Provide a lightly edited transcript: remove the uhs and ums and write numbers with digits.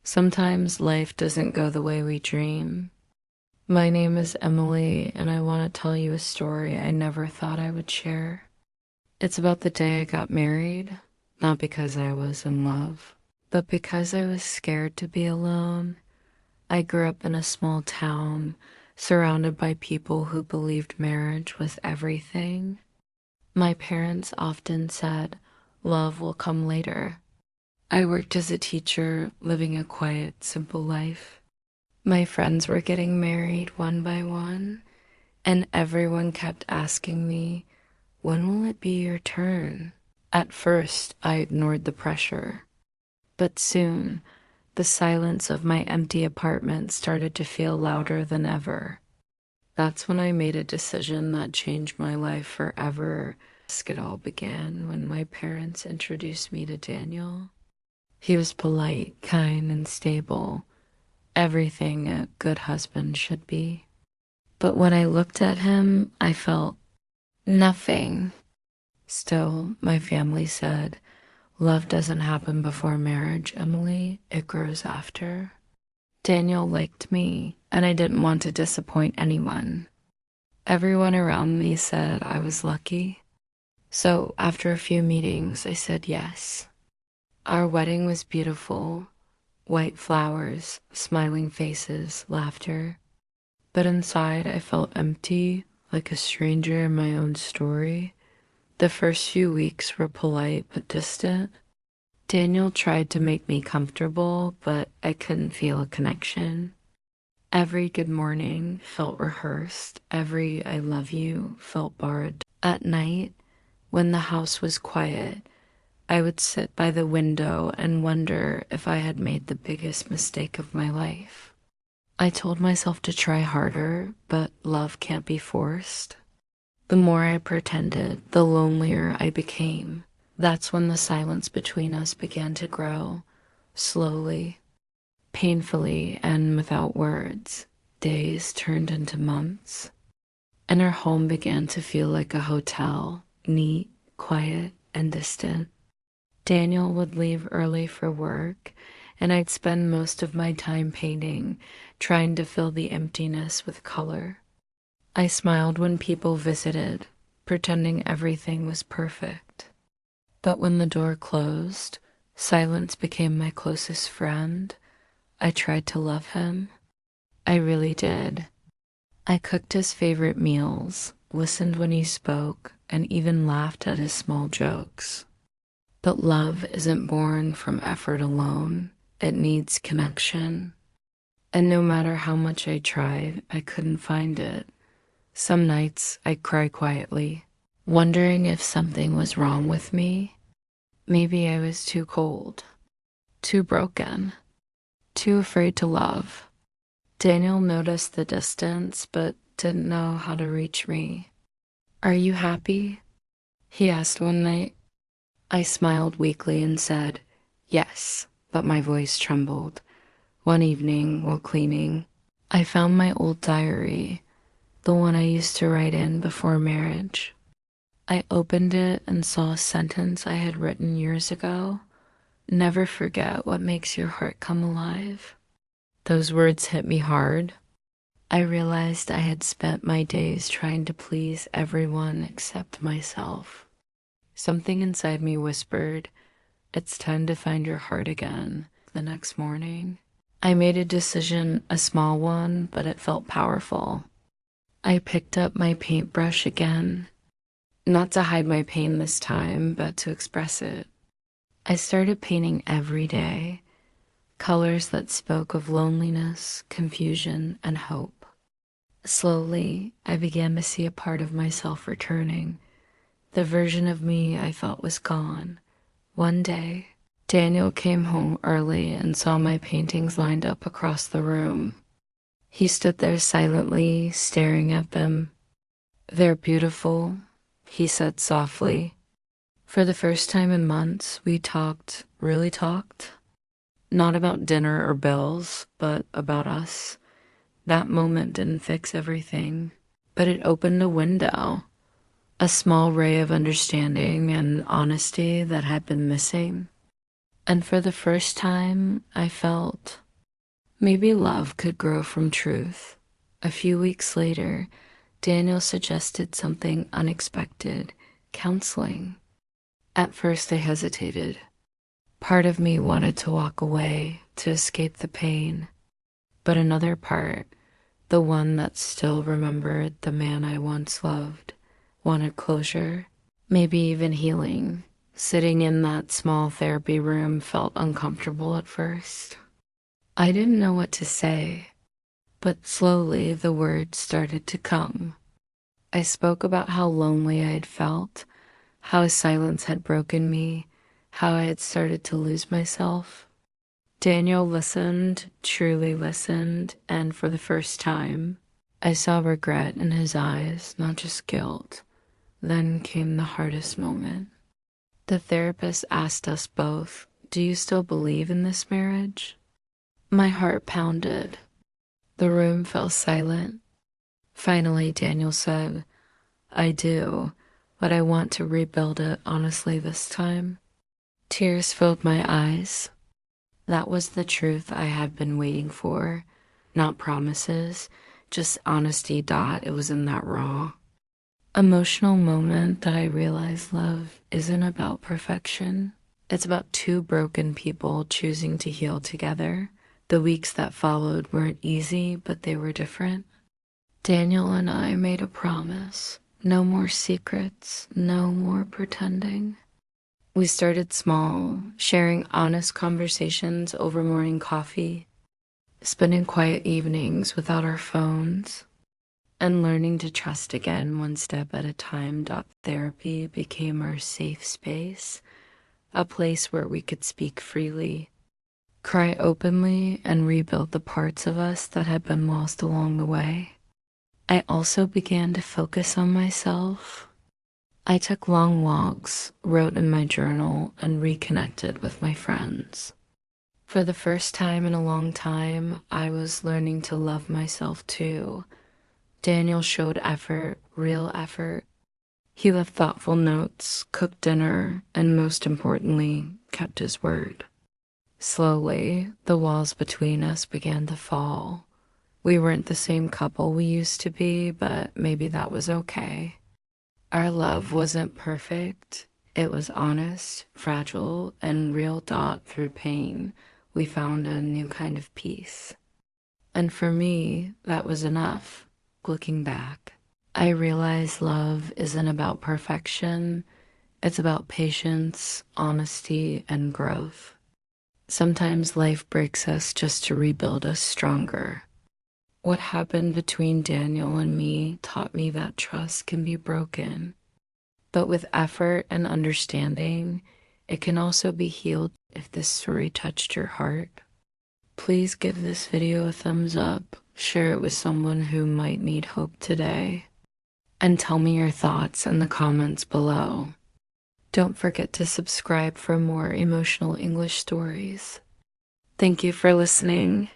Sometimes life doesn't go the way we dream. My name is Emily, and I want to tell you a story I never thought I would share. It's about the day I got married, not because I was in love, but because I was scared to be alone. I grew up in a small town, surrounded by people who believed marriage was everything. My parents often said, "Love will come later." I worked as a teacher, living a quiet, simple life. My friends were getting married one by one, and everyone kept asking me, "When will it be your turn?" At first, I ignored the pressure, but soon, the silence of my empty apartment started to feel louder than ever. That's when I made a decision that changed my life forever. It all began when my parents introduced me to Daniel. He was polite, kind, and stable, everything a good husband should be. But when I looked at him, I felt nothing. Still, my family said, "Love doesn't happen before marriage, Emily. It grows after." Daniel liked me, and I didn't want to disappoint anyone. Everyone around me said I was lucky. So after a few meetings, I said yes. Our wedding was beautiful. White flowers, smiling faces, laughter. But inside I felt empty, like a stranger in my own story. The first few weeks were polite but distant. Daniel tried to make me comfortable, but I couldn't feel a connection. Every good morning felt rehearsed. Every "I love you" felt borrowed. At night, when the house was quiet, I would sit by the window and wonder if I had made the biggest mistake of my life. I told myself to try harder, but love can't be forced. The more I pretended, the lonelier I became. That's when the silence between us began to grow, slowly, painfully, and without words. Days turned into months, and our home began to feel like a hotel, neat, quiet, and distant. Daniel would leave early for work, and I'd spend most of my time painting, trying to fill the emptiness with color. I smiled when people visited, pretending everything was perfect. But when the door closed, silence became my closest friend. I tried to love him. I really did. I cooked his favorite meals, listened when he spoke, and even laughed at his small jokes. But love isn't born from effort alone. It needs connection. And no matter how much I tried, I couldn't find it. Some nights I'd cry quietly, wondering if something was wrong with me. Maybe I was too cold, too broken, too afraid to love. Daniel noticed the distance, but didn't know how to reach me. "Are you happy?" he asked one night. I smiled weakly and said, "Yes," but my voice trembled. One evening, while cleaning, I found my old diary, the one I used to write in before marriage. I opened it and saw a sentence I had written years ago. "Never forget what makes your heart come alive." Those words hit me hard. I realized I had spent my days trying to please everyone except myself. Something inside me whispered, "It's time to find your heart again." The next morning, I made a decision, a small one, but it felt powerful. I picked up my paintbrush again, not to hide my pain this time, but to express it. I started painting every day, colors that spoke of loneliness, confusion, and hope. Slowly, I began to see a part of myself returning. The version of me I thought was gone. One day, Daniel came home early and saw my paintings lined up across the room. He stood there silently, staring at them. "They're beautiful," he said softly. For the first time in months, we talked, really talked. Not about dinner or bills, but about us. That moment didn't fix everything, but it opened a window. A small ray of understanding and honesty that had been missing. And for the first time, I felt maybe love could grow from truth. A few weeks later, Daniel suggested something unexpected: counseling. At first, I hesitated. Part of me wanted to walk away to escape the pain, but another part, the one that still remembered the man I once loved, wanted closure, maybe even healing. Sitting in that small therapy room felt uncomfortable at first. I didn't know what to say, but slowly the words started to come. I spoke about how lonely I had felt, how silence had broken me, how I had started to lose myself. Daniel listened, truly listened, and for the first time, I saw regret in his eyes, not just guilt. Then came the hardest moment. The therapist asked us both, "Do you still believe in this marriage?" My heart pounded. The room fell silent. Finally, Daniel said, "I do, but I want to rebuild it honestly this time." Tears filled my eyes. That was the truth I had been waiting for. Not promises, just honesty. It was in that raw, emotional moment that I realized love isn't about perfection. It's about two broken people choosing to heal together. The weeks that followed weren't easy, but they were different. Daniel and I made a promise. No more secrets, no more pretending. We started small, sharing honest conversations over morning coffee, spending quiet evenings without our phones, and learning to trust again one step at a time. Therapy became our safe space, a place where we could speak freely, cry openly, and rebuild the parts of us that had been lost along the way. I also began to focus on myself. I took long walks, wrote in my journal, and reconnected with my friends. For the first time in a long time, I was learning to love myself too. Daniel showed effort, real effort. He left thoughtful notes, cooked dinner, and most importantly, kept his word. Slowly, the walls between us began to fall. We weren't the same couple we used to be, but maybe that was okay. Our love wasn't perfect. It was honest, fragile, and real. Through pain, we found a new kind of peace. And for me, that was enough. Looking back, I realized love isn't about perfection. It's about patience, honesty, and growth. Sometimes life breaks us just to rebuild us stronger. What happened between Daniel and me taught me that trust can be broken, but with effort and understanding, it can also be healed. If this story touched your heart, please give this video a thumbs up, share it with someone who might need hope today, and tell me your thoughts in the comments below. Don't forget to subscribe for more emotional English stories. Thank you for listening.